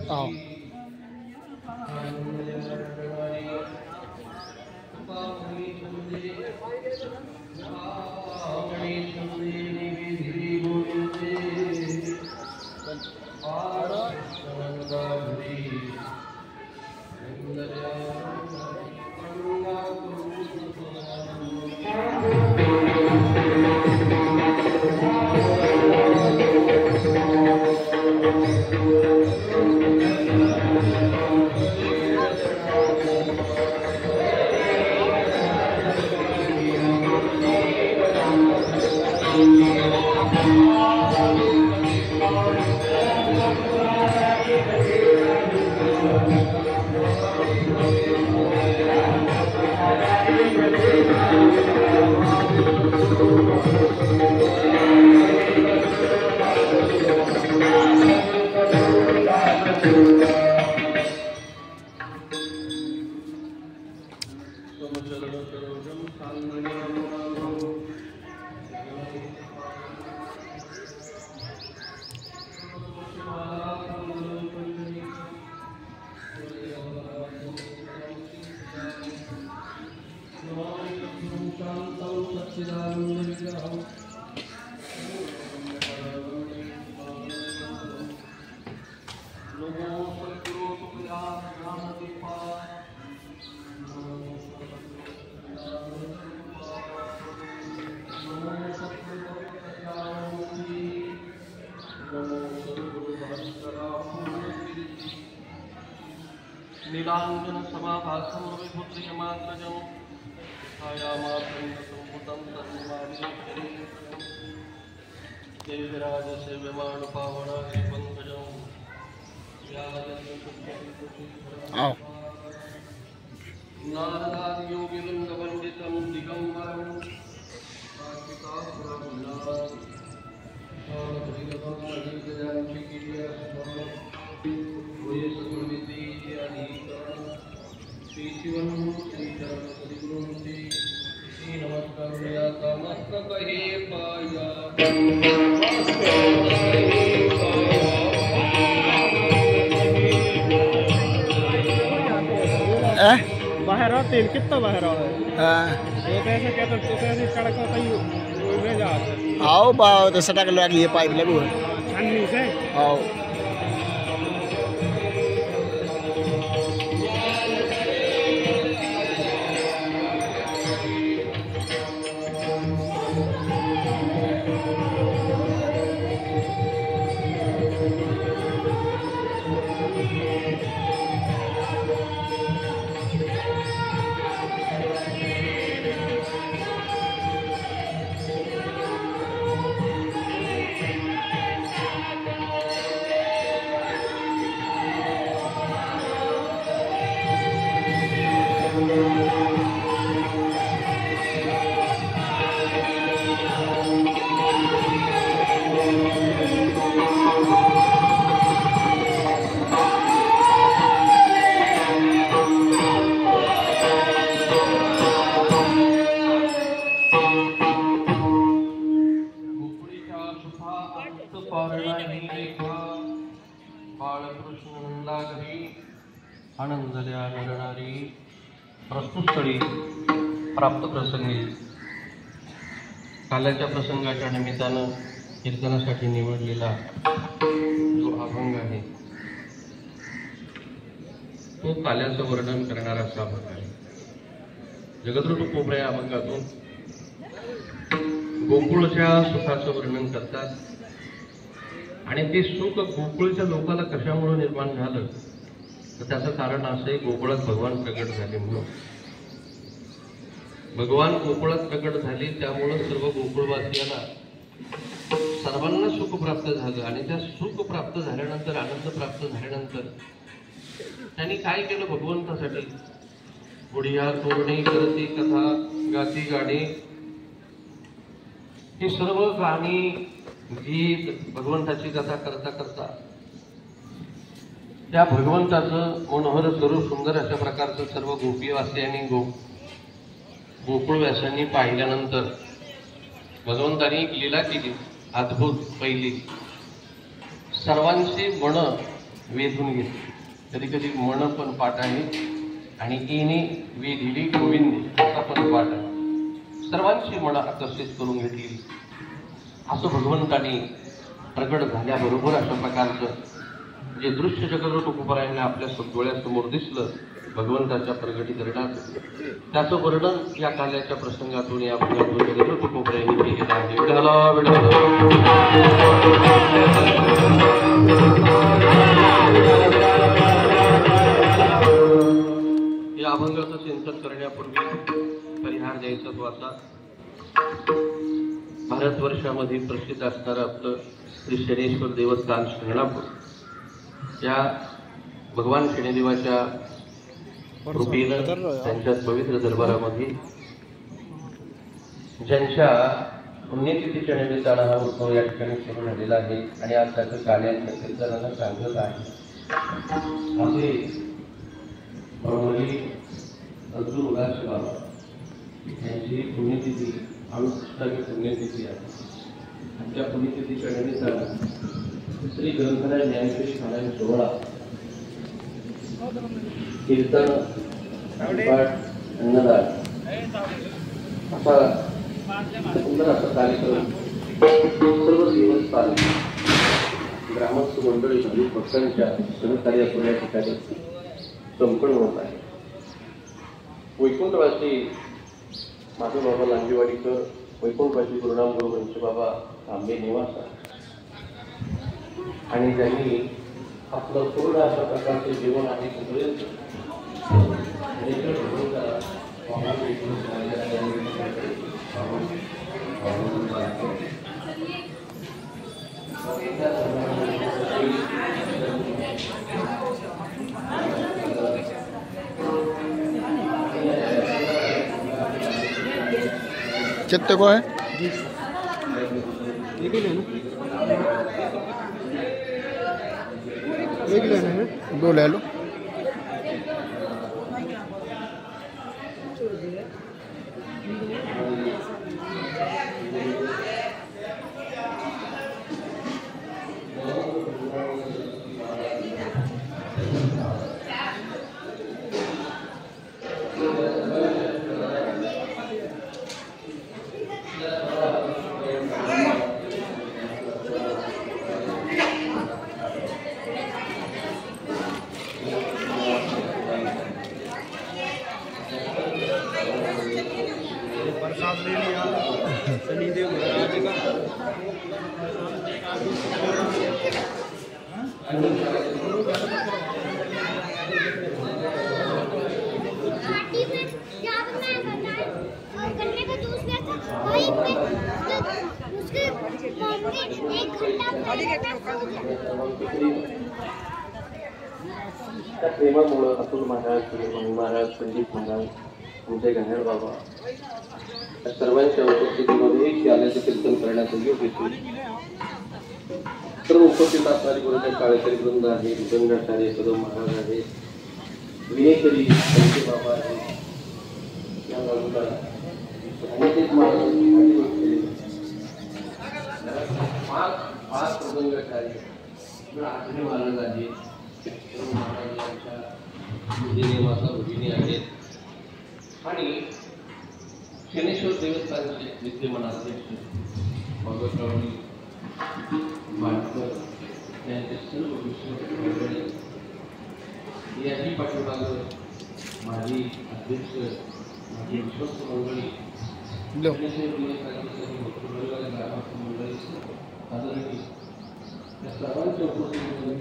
Oh. Nilanjan समाभासं विभूतियमाग्रजं छायामात्रं तन्मादिशरीरं Devraj सेव्यमाण पावनाय पंकजं नारदादि योगिलिंगवन्दितं दिगंबरं बाहर आओ तेल कितना बाहर आओ तो ऐसे क्या तो ऐसे कड़क होता ही ले जा आओ बाव तो सटा के लगा ये पाइप लगो छन्नी से आओ आनंदल्या नडणारी प्रस्तुतस्थळी प्राप्त प्रसंगी काल्याच्या प्रसंगाच्या निमित्तानं कीर्तनासाठी निवडलेला जो अभंग आहे तो काल्याचं वर्णन करणारा असा अभंग आहे. जगद्गुरु कोपऱ्या या अभंगातून गोकुळच्या सुखाचं वर्णन करतात आणि ते सुख गोकुळच्या लोकाला कशामुळे निर्माण झालं तर त्याचं कारण असं आहे गोकुळात भगवान प्रकट झाले म्हणून. भगवान गोकुळात प्रकट झाले त्यामुळं सर्व गोकुळवासियांना सर्वांना सुख प्राप्त झालं आणि त्या सुख प्राप्त झाल्यानंतर आनंद प्राप्त झाल्यानंतर त्यांनी काय केलं भगवंतासाठी बुढिया तोरणी करती कथा गाती गाणी ही सर्व गाणी गीत भगवंताची कथा करता करता त्या भगवंताचं मनोहर स्वरूप सुंदर अशा प्रकारचं सर्व गोपीवासियांनी गोकुळवासियांनी पाहिल्यानंतर भगवंतांनी लीला केली अद्भुत. पहिली सर्वांची मन वेधून घेतली. कधी कधी मन पण पाठ आहे आणि येणे वेधिली गोविंदी असा पण पाठ आहे. सर्वांची मनं आकर्षित करून घेतली असं भगवंताने प्रगट झाल्याबरोबर अशा प्रकारचं जे दृश्य जगत तुकोबरायांना आपल्या डोळ्यासमोर दिसलं भगवंताच्या प्रगटीकरणात, त्याचं वर्णन या काल्याच्या प्रसंगातून या जगत तुकोबरायांनी केलेलं आहे. विठाला विठाला या अभंगाचं चिंतन करण्यापूर्वी परिहार द्यायचा तो आता भारतवर्षामध्ये प्रसिद्ध असणारं आपलं श्री शनेश्वर देवस्थान शरणापूर या भगवान शनिदेवाच्या कृपेनं त्यांच्या पवित्र दरबारामध्ये ज्यांच्या पुण्यतिथीच्या निमित्तानं हा उत्सव या ठिकाणी सुरू झालेला आहे आणि आज त्याचं कार्याच्या कीर्तनानं सांगत आहे. असे परमली अर्जुन उल्हास बाबा यांची पुण्यतिथी 68वी पुण्यतिथी आहे. त्या पुण्यतिथीच्या निमित्तानं श्री ग्रंथराज ज्ञानेश्वरी पारायण सोहळा, कीर्तन, पाठ, अन्नदान असा सुंदर असा कार्यक्रम सर्व देवस्थान ग्रामस्थ मंडळी भाविक भक्तांच्या सहकार्यातून या ठिकाणी संपन्न होत आहे. वैकुंठवासी माधवबाबा लांजेवाडीकर, वैकुंठवासी गुरुनाम गुरु पंचबाबा तांबे निवास आणि त्यांनी आपलं पूर्ण अशा प्रकारचे जीवन आहे पर्यंत कितने को है? एक ही लेना है, 2 ले लो. प्रसाद ले लिया शनिदेव महाराज का। गन्ने का जूस लिया था वहीं पे उसके एक त्या प्रेमामुळे अतुल महाराज, मणी महाराज, संदीप महाराज, आमचे गणेश बाबा या सर्वांच्या उपस्थितीमध्ये शालेचं कीर्तन करण्याचं योग येतो. सर्व उपस्थित असणारी गुरुच्या काळेकरी वृंद आहे, गंगाचार्य कदम महाराज आहे, विनेकरी संदीप बाबा आहे, या बाजूला अनेक पाच गंगाचार्य आठवणे महाराज आहे, माता भगिनी आहेत आणि शनेश्वर देवस्थानचे विद्यमान अध्यक्ष भगवतराव माडकर यांचे सर्व विश्व याची पाठीमागे माझी अध्यक्ष, माझी विश्वस्त मंडळी, शनेश्वर देवस्थानचे सर्व भक्तमंडळी, ग्रामस्थ मंडळी आदरणीय या सर्वांच्या उपस्थितीमध्ये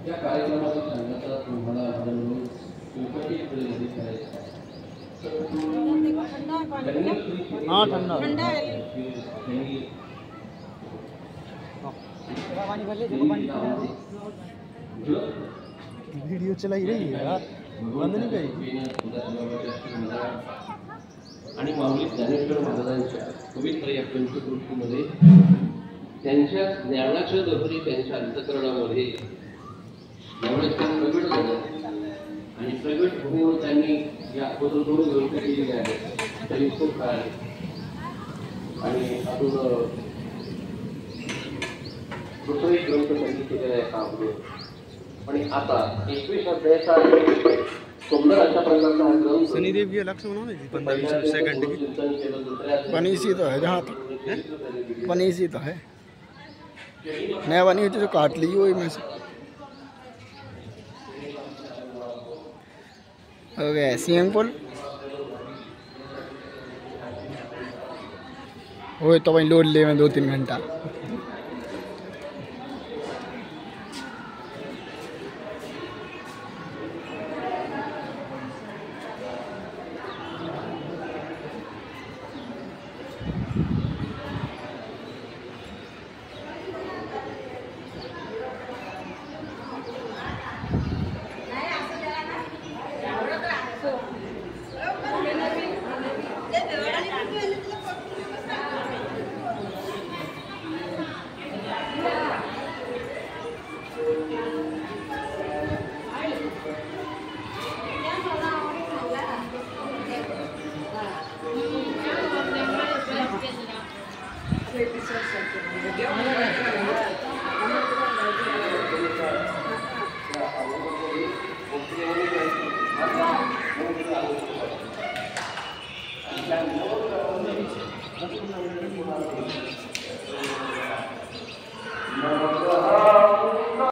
या कार्यक्रमाची सांगता तुम्हाला म्हणून हाँ ठंडा वीडियो चलाई रही है यार, बंद नहीं करी. आणि माऊली ज्ञानेश्वर महाराजांच्या पवित्र या पंचकृतीमध्ये त्यांच्या ज्ञानाच्या लहरी त्यांच्या अंतःकरणामध्ये यावेळेस प्रगट झालं आणि प्रगट भूमीवर त्यांनी या अगोदर दोन ग्रंथ केलेले आहेत, तरी खूप काळ आणि आपण ग्रंथसंधी केलेला आहे काम. आणि आता 21 अध्यायाचा सुंदर अशा प्रकारचा हा ग्रंथ शनिदेव ये लक्ष्य बनाओ ना सेकंड की चिंतन केलं. दुसऱ्या बनीसी तो है जहाँ तक बनीसी तो है, नया बनी हुई तो जो काट ली वही में से हो गया स्विमिंग पूल वो तो वही लोड ले में 2-3 घंटा